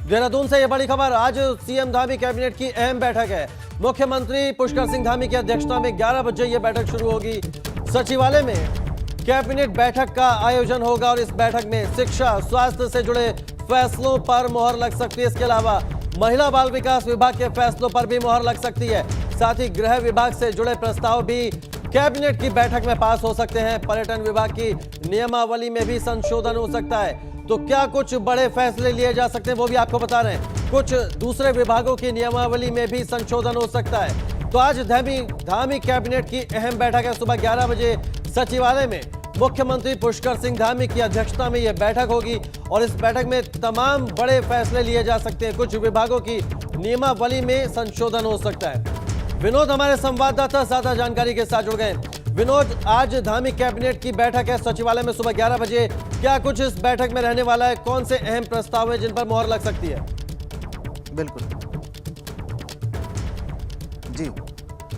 देहरादून से ये बड़ी खबर। आज सीएम धामी कैबिनेट की अहम बैठक है। मुख्यमंत्री पुष्कर सिंह धामी की अध्यक्षता में 11 बजे ये बैठक शुरू होगी। सचिवालय में कैबिनेट बैठक का आयोजन होगा और इस बैठक में शिक्षा, स्वास्थ्य से जुड़े फैसलों पर मोहर लग सकती है। इसके अलावा महिला बाल विकास विभाग के फैसलों पर भी मोहर लग सकती है। साथ ही गृह विभाग से जुड़े प्रस्ताव भी कैबिनेट की बैठक में पास हो सकते हैं। पर्यटन विभाग की नियमावली में भी संशोधन हो सकता है। तो क्या कुछ बड़े फैसले लिए जा सकते हैं वो भी आपको बता रहे हैं। कुछ दूसरे विभागों की नियमावली में भी संशोधन हो सकता है। तो आज धामी कैबिनेट की अहम बैठक है। सुबह 11 बजे सचिवालय में मुख्यमंत्री पुष्कर सिंह धामी की अध्यक्षता में यह बैठक होगी और इस बैठक में तमाम बड़े फैसले लिए जा सकते हैं। कुछ विभागों की नियमावली में संशोधन हो सकता है। विनोद हमारे संवाददाता ज्यादा जानकारी के साथ जुड़ गए। विनोद, आज धामी कैबिनेट की बैठक है सचिवालय में सुबह 11 बजे। क्या कुछ इस बैठक में रहने वाला है? कौन से अहम प्रस्ताव हैं जिन पर मोहर लग सकती है? बिल्कुल जी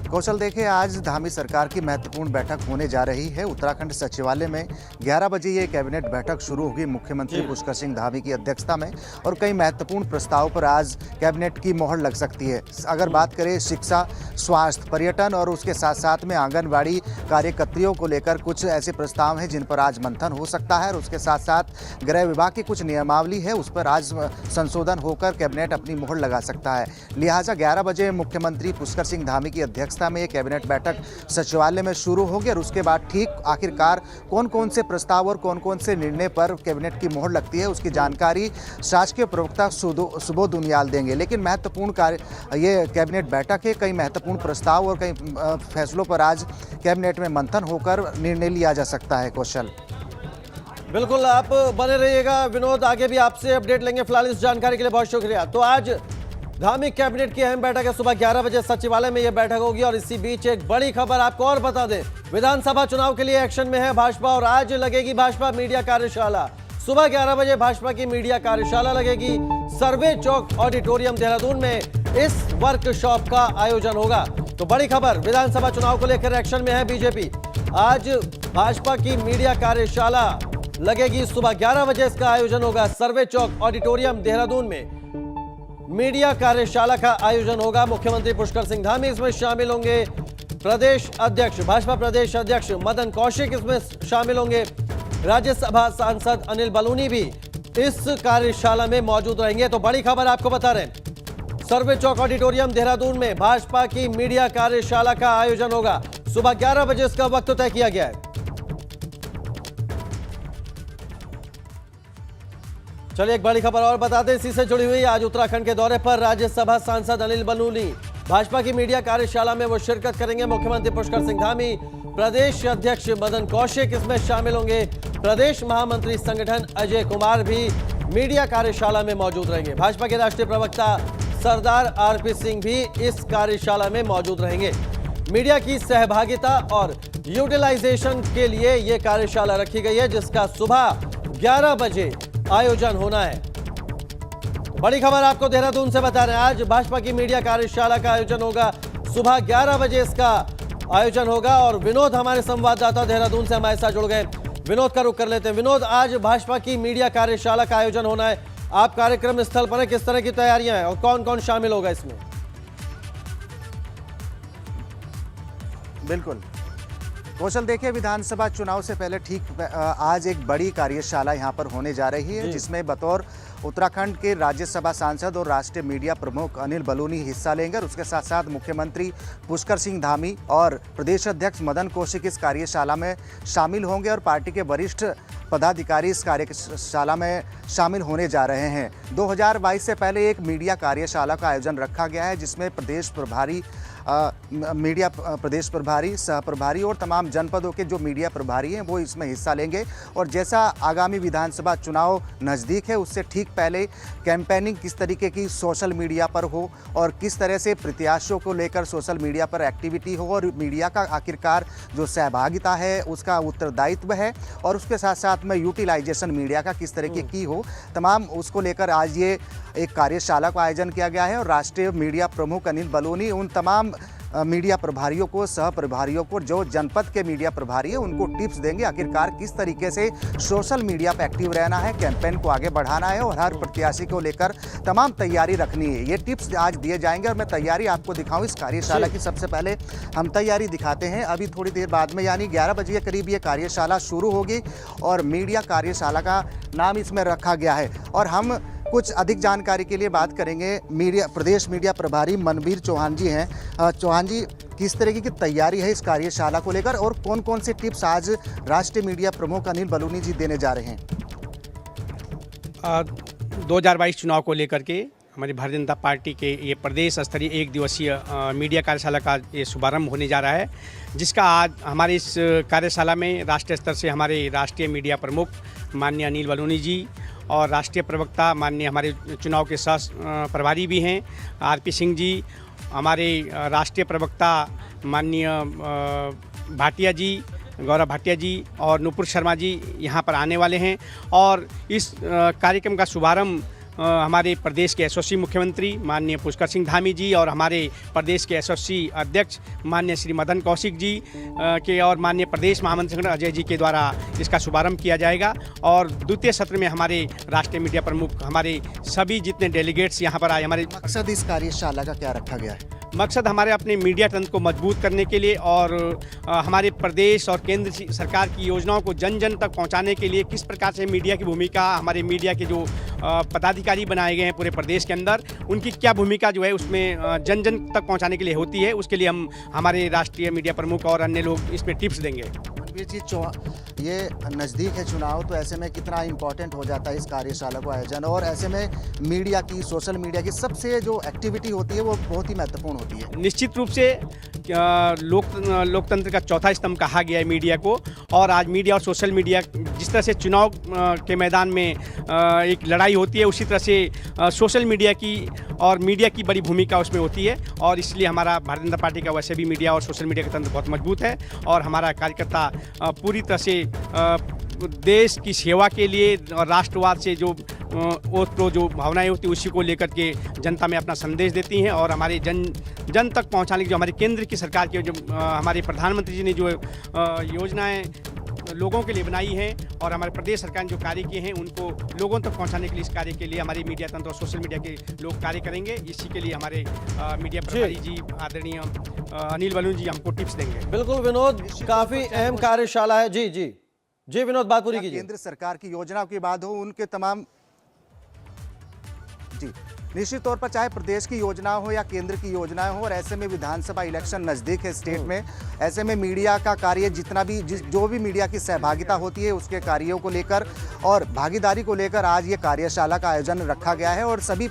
कौशल, देखिए आज धामी सरकार की महत्वपूर्ण बैठक होने जा रही है। उत्तराखंड सचिवालय में 11 बजे ये कैबिनेट बैठक शुरू होगी मुख्यमंत्री पुष्कर सिंह धामी की अध्यक्षता में और कई महत्वपूर्ण प्रस्ताव पर आज कैबिनेट की मोहर लग सकती है। अगर बात करें शिक्षा, स्वास्थ्य, पर्यटन और उसके साथ साथ में आंगनबाड़ी कार्यकर्तियों को लेकर कुछ ऐसे प्रस्ताव हैं जिन पर आज मंथन हो सकता है और उसके साथ साथ गृह विभाग की कुछ नियमावली है उस पर आज संशोधन होकर कैबिनेट अपनी मोहर लगा सकता है। लिहाजा 11 बजे मुख्यमंत्री पुष्कर सिंह धामी की अध्यक्षता में ये कैबिनेट बैठक सचिवालय में शुरू होगी और उसके बाद ठीक आखिरकार कौन कौन से प्रस्ताव और कौन कौन से निर्णय पर कैबिनेट की मोहर लगती है उसकी जानकारी शासकीय प्रवक्ता सुबोध उनियाल देंगे। लेकिन महत्वपूर्ण कार्य ये कैबिनेट बैठक है, कई महत्वपूर्ण प्रस्ताव और कई फैसलों पर आज कैबिनेट में मंथन होकर निर्णय लिया जा सकता है। कौशल, बिल्कुल, आप बने रहिएगा विनोद, आगे भी आपसे अपडेट लेंगे। फिलहाल इस जानकारी के लिए बहुत शुक्रिया। तो आज धामी कैबिनेट की अहम बैठक है। सुबह 11 बजे सचिवालय में यह बैठक होगी और इसी बीच एक बड़ी खबर आपको और बता दें। विधानसभा चुनाव के लिए एक्शन में है भाजपा और आज लगेगी भाजपा मीडिया कार्यशाला। सुबह 11 बजे भाजपा की मीडिया कार्यशाला लगेगी। सर्वे चौक ऑडिटोरियम देहरादून में इस वर्कशॉप का आयोजन होगा। तो बड़ी खबर, विधानसभा चुनाव को लेकर एक्शन में है बीजेपी। आज भाजपा की मीडिया कार्यशाला लगेगी। सुबह 11 बजे इसका आयोजन होगा। सर्वे चौक ऑडिटोरियम देहरादून में मीडिया कार्यशाला का आयोजन होगा। मुख्यमंत्री पुष्कर सिंह धामी इसमें शामिल होंगे। प्रदेश अध्यक्ष, भाजपा प्रदेश अध्यक्ष मदन कौशिक इसमें शामिल होंगे। राज्यसभा सांसद अनिल बलूनी भी इस कार्यशाला में मौजूद रहेंगे। तो बड़ी खबर आपको बता रहे हैं, सर्वे चौक ऑडिटोरियम देहरादून में भाजपा की मीडिया कार्यशाला का आयोजन होगा। सुबह 11 बजे इसका वक्त तय किया गया है। चलिए एक बड़ी खबर और बता दें इसी से जुड़ी हुई। आज उत्तराखंड के दौरे पर राज्यसभा सांसद अनिल बलूनी भाजपा की मीडिया कार्यशाला में वो शिरकत करेंगे। मुख्यमंत्री पुष्कर सिंह धामी, प्रदेश अध्यक्ष मदन कौशिक इसमें शामिल होंगे। प्रदेश महामंत्री संगठन अजय कुमार भी मीडिया कार्यशाला में मौजूद रहेंगे। भाजपा के राष्ट्रीय प्रवक्ता सरदार आरपी सिंह भी इस कार्यशाला में मौजूद रहेंगे। मीडिया की सहभागिता और यूटिलाइजेशन के लिए यह कार्यशाला रखी गई है जिसका सुबह 11 बजे आयोजन होना है। बड़ी खबर आपको देहरादून से बता रहे हैं, आज भाजपा की मीडिया कार्यशाला का आयोजन होगा। सुबह 11 बजे इसका आयोजन होगा और विनोद हमारे संवाददाता देहरादून से हमारे साथ जुड़ गए। विनोद का रुख कर लेते हैं। विनोद, आज भाजपा की मीडिया कार्यशाला का आयोजन होना है, आप कार्यक्रम स्थल पर हैं, किस तरह की तैयारियां हैं और कौन कौन शामिल होगा इसमें? बिल्कुल कौशल, देखिए विधानसभा चुनाव से पहले ठीक आज एक बड़ी कार्यशाला यहाँ पर होने जा रही है जिसमें बतौर उत्तराखंड के राज्यसभा सांसद और राष्ट्रीय मीडिया प्रमुख अनिल बलूनी हिस्सा लेंगे और उसके साथ साथ मुख्यमंत्री पुष्कर सिंह धामी और प्रदेश अध्यक्ष मदन कौशिक इस कार्यशाला में शामिल होंगे और पार्टी के वरिष्ठ पदाधिकारी इस कार्यशाला में शामिल होने जा रहे हैं। 2022 से पहले एक मीडिया कार्यशाला का आयोजन रखा गया है जिसमें प्रदेश प्रभारी मीडिया प्रदेश प्रभारी, सह प्रभारी और तमाम जनपदों के जो मीडिया प्रभारी हैं वो इसमें हिस्सा लेंगे। और जैसा आगामी विधानसभा चुनाव नज़दीक है उससे ठीक पहले कैंपेनिंग किस तरीके की सोशल मीडिया पर हो और किस तरह से प्रत्याशियों को लेकर सोशल मीडिया पर एक्टिविटी हो और मीडिया का आखिरकार जो सहभागिता है उसका उत्तरदायित्व है और उसके साथ साथ में यूटिलाइजेशन मीडिया का किस तरीके की हो, तमाम उसको लेकर आज ये एक कार्यशाला का आयोजन किया गया है। और राष्ट्रीय मीडिया प्रमुख अनिल बलूनी उन तमाम मीडिया प्रभारियों को, सह प्रभारियों को, जो जनपद के मीडिया प्रभारी है उनको टिप्स देंगे आखिरकार किस तरीके से सोशल मीडिया पर एक्टिव रहना है, कैंपेन को आगे बढ़ाना है और हर प्रत्याशी को लेकर तमाम तैयारी रखनी है। ये टिप्स आज दिए जाएंगे और मैं तैयारी आपको दिखाऊं इस कार्यशाला की। सबसे पहले हम तैयारी दिखाते हैं। अभी थोड़ी देर बाद में यानी 11 बजे के करीब ये कार्यशाला शुरू होगी और मीडिया कार्यशाला का नाम इसमें रखा गया है। और हम कुछ अधिक जानकारी के लिए बात करेंगे, प्रदेश मीडिया प्रभारी मनवीर चौहान जी हैं। चौहान जी, किस तरीके की तैयारी है इस कार्यशाला को लेकर और कौन कौन से टिप्स आज राष्ट्रीय मीडिया प्रमुख अनिल बलूनी जी देने जा रहे हैं? 2022 चुनाव को लेकर के हमारी भारतीय जनता पार्टी के ये प्रदेश स्तरीय 1 दिवसीय मीडिया कार्यशाला का ये शुभारंभ होने जा रहा है, जिसका आज हमारे इस कार्यशाला में राष्ट्रीय स्तर से हमारे राष्ट्रीय मीडिया प्रमुख माननीय अनिल बलूनी जी और राष्ट्रीय प्रवक्ता माननीय हमारे चुनाव के सह प्रभारी भी हैं आरपी सिंह जी, हमारे राष्ट्रीय प्रवक्ता माननीय भाटिया जी, गौरव भाटिया जी और नुपुर शर्मा जी यहाँ पर आने वाले हैं। और इस कार्यक्रम का शुभारंभ हमारे प्रदेश के एसओसी मुख्यमंत्री माननीय पुष्कर सिंह धामी जी और हमारे प्रदेश के एसओसी अध्यक्ष माननीय श्री मदन कौशिक जी के और माननीय प्रदेश महामंत्री संगठन अजय जी के द्वारा इसका शुभारंभ किया जाएगा। और द्वितीय सत्र में हमारे राष्ट्रीय मीडिया प्रमुख, हमारे सभी जितने डेलीगेट्स यहाँ पर आए, हमारे मकसद इस कार्यशाला का क्या रखा गया है? मकसद हमारे अपने मीडिया तंत्र को मजबूत करने के लिए और हमारे प्रदेश और केंद्र सरकार की योजनाओं को जन जन तक पहुंचाने के लिए किस प्रकार से मीडिया की भूमिका, हमारे मीडिया के जो पदाधिकारी बनाए गए हैं पूरे प्रदेश के अंदर, उनकी क्या भूमिका जो है उसमें जन जन तक पहुंचाने के लिए होती है, उसके लिए हम हमारे राष्ट्रीय मीडिया प्रमुख और अन्य लोग इसमें टिप्स देंगे। ये नज़दीक है चुनाव, तो ऐसे में कितना इम्पोर्टेंट हो जाता है इस कार्यशाला को आयोजन, और ऐसे में मीडिया की, सोशल मीडिया की सबसे जो एक्टिविटी होती है वो बहुत ही महत्वपूर्ण होती है। निश्चित रूप से लोकतंत्र का चौथा स्तंभ कहा गया है मीडिया को, और आज मीडिया और सोशल मीडिया जिस तरह से चुनाव के मैदान में एक लड़ाई होती है, उसी तरह से सोशल मीडिया की और मीडिया की बड़ी भूमिका उसमें होती है। और इसलिए हमारा भारतीय जनता पार्टी का वैसे भी मीडिया और सोशल मीडिया का तंत्र बहुत मजबूत है और हमारा कार्यकर्ता पूरी तरह से देश की सेवा के लिए और राष्ट्रवाद से जो ओतप्रोत जो भावनाएं होती है उसी को लेकर के जनता में अपना संदेश देती हैं। और हमारे जन तक पहुंचाने की जो हमारी केंद्र की सरकार की जो हमारे प्रधानमंत्री जी ने जो योजनाएं लोगों के लिए बनाई हैं और हमारे प्रदेश सरकार ने जो कार्य किए हैं उनको लोगों तक पहुंचाने के लिए, इस कार्य के लिए हमारी मीडिया तंत्र और सोशल मीडिया के लोग कार्य करेंगे। इसी के लिए हमारे मीडिया प्रभारी जी आदरणीय अनिल बलूनी जी हमको टिप्स देंगे। बिल्कुल विनोद, काफी अहम कार्यशाला है। जी जी जी विनोद, बात पूरी कीजिए। केंद्र सरकार की योजनाओं की बात हो, उनके तमाम जी निश्चित तौर पर चाहे प्रदेश की योजना हो या केंद्र की योजनाएं हो, और ऐसे में विधानसभा इलेक्शन नज़दीक है स्टेट में, ऐसे में मीडिया का कार्य जितना भी जो भी मीडिया की सहभागिता होती है उसके कार्यों को लेकर और भागीदारी को लेकर आज ये कार्यशाला का आयोजन रखा गया है। और सभी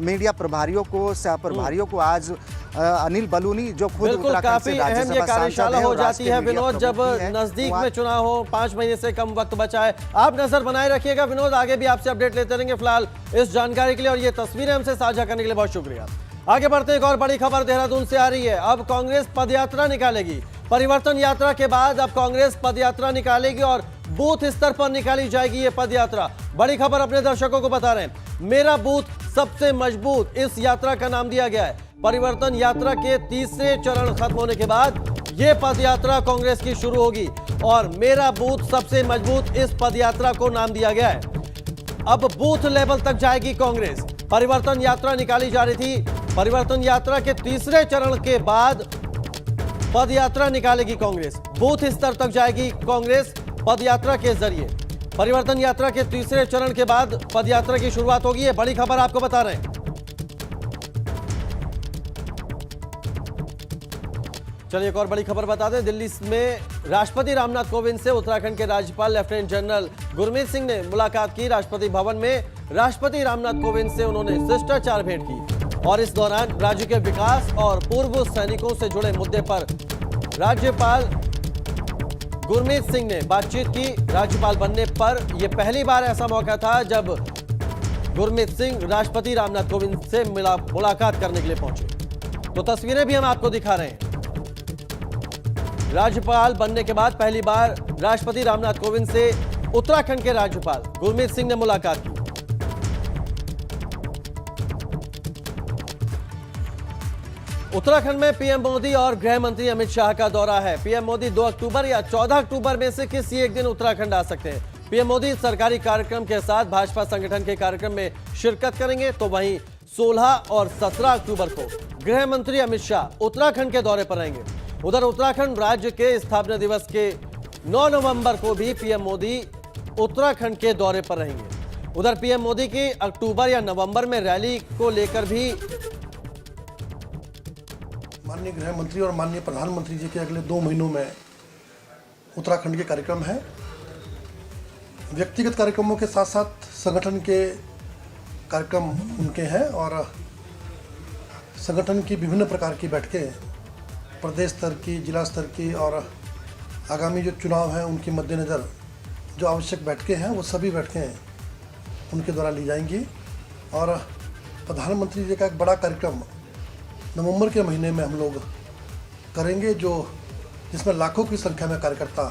मीडिया प्रभारियों को, सह प्रभारियों को आज अनिल बलूनी जो खुद बिल्कुल काफी अहम ये कार्यशाला हो जाती है विनोद, जब नजदीक में चुनाव हो, 5 महीने से कम वक्त बचा है। आप नजर बनाए रखिएगा विनोद, आगे भी आपसे अपडेट लेते रहेंगे। फिलहाल इस जानकारी के लिए और ये तस्वीरें हमसे साझा करने के लिए बहुत शुक्रिया। आगे बढ़ते हैं, एक और बड़ी खबर देहरादून से आ रही है। अब कांग्रेस पदयात्रा निकालेगी। परिवर्तन यात्रा के बाद अब कांग्रेस पदयात्रा निकालेगी और बूथ स्तर पर निकाली जाएगी ये पदयात्रा। बड़ी खबर अपने दर्शकों को बता रहे हैं, मेरा बूथ सबसे मजबूत, इस यात्रा का नाम दिया गया है। परिवर्तन यात्रा के तीसरे चरण खत्म होने के बाद ये पदयात्रा कांग्रेस की शुरू होगी और मेरा बूथ सबसे मजबूत, इस पदयात्रा को नाम दिया गया है। अब बूथ लेवल तक जाएगी कांग्रेस। परिवर्तन यात्रा निकाली जा रही थी, परिवर्तन यात्रा के तीसरे चरण के बाद पदयात्रा निकालेगी कांग्रेस। बूथ स्तर तक जाएगी कांग्रेस पदयात्रा के जरिए। परिवर्तन यात्रा के तीसरे चरण के बाद पदयात्रा की शुरुआत होगी। ये बड़ी खबर आपको बता रहे हैं। चलिए एक और बड़ी खबर बता दें, दिल्ली में राष्ट्रपति रामनाथ कोविंद से उत्तराखंड के राज्यपाल लेफ्टिनेंट जनरल गुरमीत सिंह ने मुलाकात की। राष्ट्रपति भवन में राष्ट्रपति रामनाथ कोविंद से उन्होंने शिष्टाचार भेंट की और इस दौरान राज्य के विकास और पूर्व सैनिकों से जुड़े मुद्दे पर राज्यपाल गुरमीत सिंह ने बातचीत की। राज्यपाल बनने पर यह पहली बार ऐसा मौका था जब गुरमीत सिंह राष्ट्रपति रामनाथ कोविंद से मुलाकात करने के लिए पहुंचे। तो तस्वीरें भी हम आपको दिखा रहे हैं। राज्यपाल बनने के बाद पहली बार राष्ट्रपति रामनाथ कोविंद से उत्तराखंड के राज्यपाल गुरमीत सिंह ने मुलाकात की। उत्तराखंड में पीएम मोदी और गृह मंत्री अमित शाह का दौरा है। पीएम मोदी 2 अक्टूबर या 14 अक्टूबर में से किसी एक दिन उत्तराखंड आ सकते हैं। पीएम मोदी सरकारी कार्यक्रम के साथ भाजपा संगठन के कार्यक्रम में शिरकत करेंगे, तो वहीं 16 और 17 अक्टूबर को गृह मंत्री अमित शाह उत्तराखंड के दौरे पर रहेंगे। उधर उत्तराखंड राज्य के स्थापना दिवस के 9 नवंबर को भी पीएम मोदी उत्तराखंड के दौरे पर रहेंगे। उधर पीएम मोदी की अक्टूबर या नवंबर में रैली को लेकर भी माननीय गृह मंत्री और माननीय प्रधानमंत्री जी के अगले 2 महीनों में उत्तराखंड के कार्यक्रम हैं। व्यक्तिगत कार्यक्रमों के साथ साथ संगठन के कार्यक्रम उनके हैं और संगठन की विभिन्न प्रकार की बैठकें प्रदेश स्तर की, जिला स्तर की और आगामी जो चुनाव हैं उनके मद्देनज़र जो आवश्यक बैठकें हैं वो सभी बैठकें उनके द्वारा ली जाएंगी। और प्रधानमंत्री जी का एक बड़ा कार्यक्रम नवंबर के महीने में हम लोग करेंगे, जिसमें लाखों की संख्या में कार्यकर्ता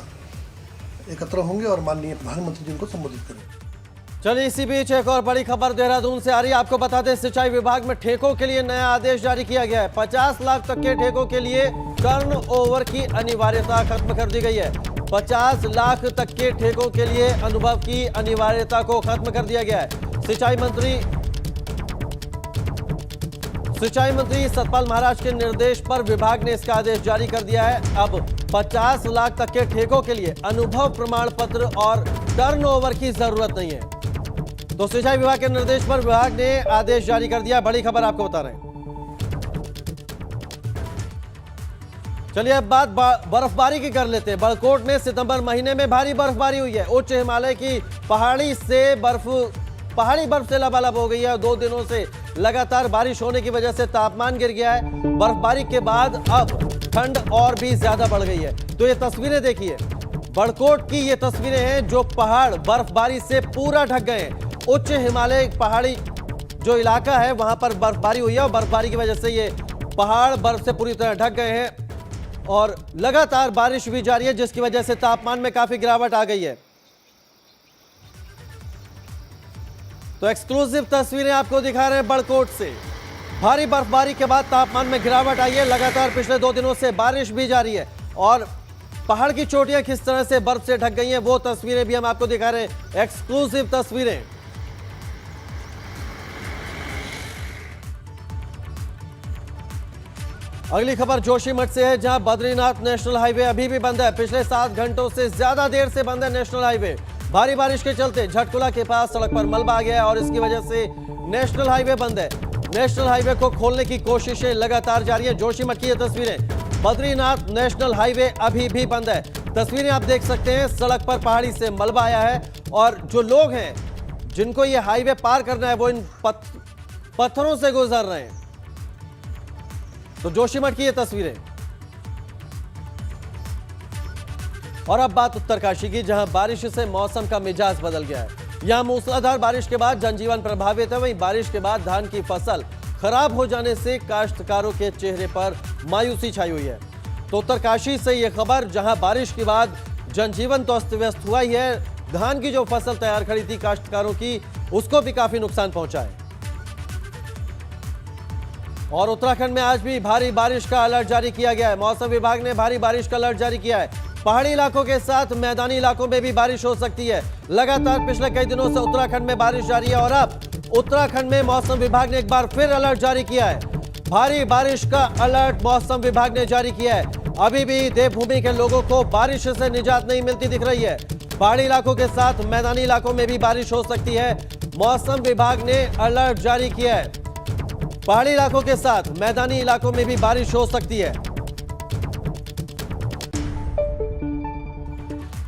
एकत्र होंगे और माननीय प्रधानमंत्री जी को संबोधित करेंगे। चलिए, इसी बीच एक और बड़ी खबर देहरादून से आ रही है। आपको बता दें, सिंचाई विभाग में ठेकों के लिए नया आदेश जारी किया गया है। 50 लाख तक के ठेकों के लिए टर्नओवर की अनिवार्यता खत्म कर दी गई है। 50 लाख तक के ठेकों के लिए अनुभव की अनिवार्यता को खत्म कर दिया गया है। सिंचाई मंत्री सतपाल महाराज के निर्देश पर विभाग ने इसका आदेश जारी कर दिया है। अब 50 लाख तक के ठेकों के लिए अनुभव प्रमाण पत्र और टर्नओवर की जरूरत नहीं है। तो सिंचाई विभाग के निर्देश पर विभाग ने आदेश जारी कर दिया। बड़ी खबर आपको बता रहे हैं। चलिए, अब बात बर्फबारी की कर लेते हैं। बड़कोट में सितंबर महीने में भारी बर्फबारी हुई है। उच्च हिमालय की पहाड़ी बर्फ से लबालब हो गई है। 2 दिनों से लगातार बारिश होने की वजह से तापमान गिर गया है। बर्फबारी के बाद अब ठंड और भी ज्यादा बढ़ गई है। तो ये तस्वीरें देखिए, बड़कोट की ये तस्वीरें हैं जो पहाड़ बर्फबारी से पूरा ढक गए हैं। उच्च हिमालय पहाड़ी जो इलाका है वहां पर बर्फबारी हुई है और बर्फबारी की वजह से ये पहाड़ बर्फ से पूरी तरह ढक गए हैं और लगातार बारिश भी जारी है, जिसकी वजह से तापमान में काफी गिरावट आ गई है। तो एक्सक्लूसिव तस्वीरें आपको दिखा रहे हैं बड़कोट से। भारी बर्फबारी के बाद तापमान में गिरावट आई है। लगातार पिछले 2 दिनों से बारिश भी जारी है और पहाड़ की चोटियां किस तरह से बर्फ से ढक गई हैं वो तस्वीरें भी हम आपको दिखा रहे हैं। एक्सक्लूसिव तस्वीरें। अगली खबर जोशीमठ से है, जहां बद्रीनाथ नेशनल हाईवे अभी भी बंद है। पिछले 7 घंटों से ज्यादा देर से बंद है नेशनल हाईवे। भारी बारिश के चलते झटकुला के पास सड़क पर मलबा आ गया है और इसकी वजह से नेशनल हाईवे बंद है। नेशनल हाईवे को खोलने की कोशिशें लगातार जारी है। जोशीमठ की ये तस्वीरें, बद्रीनाथ नेशनल हाईवे अभी भी बंद है। तस्वीरें आप देख सकते हैं, सड़क पर पहाड़ी से मलबा आया है और जो लोग हैं जिनको ये हाईवे पार करना है वो इन पत्थरों से गुजर रहे हैं। तो जोशीमठ की ये तस्वीरें। और अब बात उत्तरकाशी की, जहां बारिश से मौसम का मिजाज बदल गया है। यहां मूसलाधार बारिश के बाद जनजीवन प्रभावित है। वहीं बारिश के बाद धान की फसल खराब हो जाने से काश्तकारों के चेहरे पर मायूसी छाई हुई है। तो उत्तरकाशी से यह खबर, जहां बारिश के बाद जनजीवन तो अस्त व्यस्त हुआ ही है, धान की जो फसल तैयार खड़ी थी काश्तकारों की, उसको भी काफी नुकसान पहुंचा है। और उत्तराखंड में आज भी भारी बारिश का अलर्ट जारी किया गया है। मौसम विभाग ने भारी बारिश का अलर्ट जारी किया है। पहाड़ी इलाकों के साथ मैदानी इलाकों में भी बारिश हो सकती है। लगातार पिछले कई दिनों से उत्तराखंड में बारिश जारी है और अब उत्तराखंड में मौसम विभाग ने एक बार फिर अलर्ट जारी किया है। भारी बारिश का अलर्ट मौसम विभाग ने जारी किया है। अभी भी देवभूमि के लोगों को बारिश से निजात नहीं मिलती दिख रही है। पहाड़ी इलाकों के साथ मैदानी इलाकों में भी बारिश हो सकती है। मौसम विभाग ने अलर्ट जारी किया है। पहाड़ी इलाकों के साथ मैदानी इलाकों में भी बारिश हो सकती है।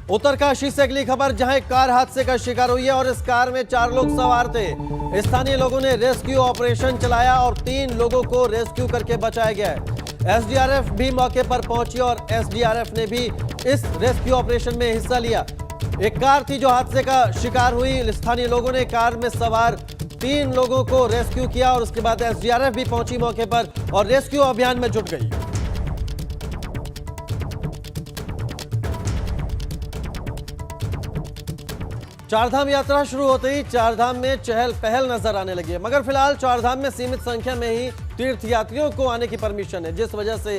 उत्तरकाशी से अगली खबर, जहां एक कार हादसे का शिकार हुई है और इस कार में 4 लोग सवार थे। स्थानीय लोगों ने रेस्क्यू ऑपरेशन चलाया और 3 लोगों को रेस्क्यू करके बचाया गया है। एसडीआरएफ भी मौके पर पहुंची और एसडीआरएफ ने भी इस रेस्क्यू ऑपरेशन में हिस्सा लिया। एक कार थी जो हादसे का शिकार हुई। स्थानीय लोगों ने कार में सवार 3 लोगों को रेस्क्यू किया और उसके बाद एसडीआरएफ भी पहुंची मौके पर और रेस्क्यू अभियान में जुट गई। चारधाम यात्रा शुरू होते ही चारधाम में चहल पहल नजर आने लगी है, मगर फिलहाल चारधाम में सीमित संख्या में ही तीर्थयात्रियों को आने की परमिशन है, जिस वजह से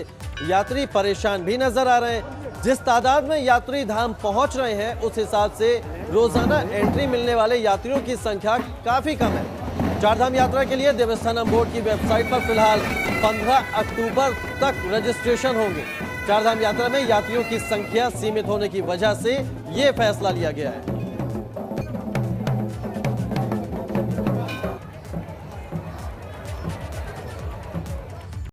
यात्री परेशान भी नजर आ रहे हैं। जिस तादाद में यात्री धाम पहुंच रहे हैं उस हिसाब से रोजाना एंट्री मिलने वाले यात्रियों की संख्या काफी कम है। चारधाम यात्रा के लिए देवस्थानम बोर्ड की वेबसाइट पर फिलहाल 15 अक्टूबर तक रजिस्ट्रेशन होंगे। चारधाम यात्रा में यात्रियों की संख्या सीमित होने की वजह से ये फैसला लिया गया है।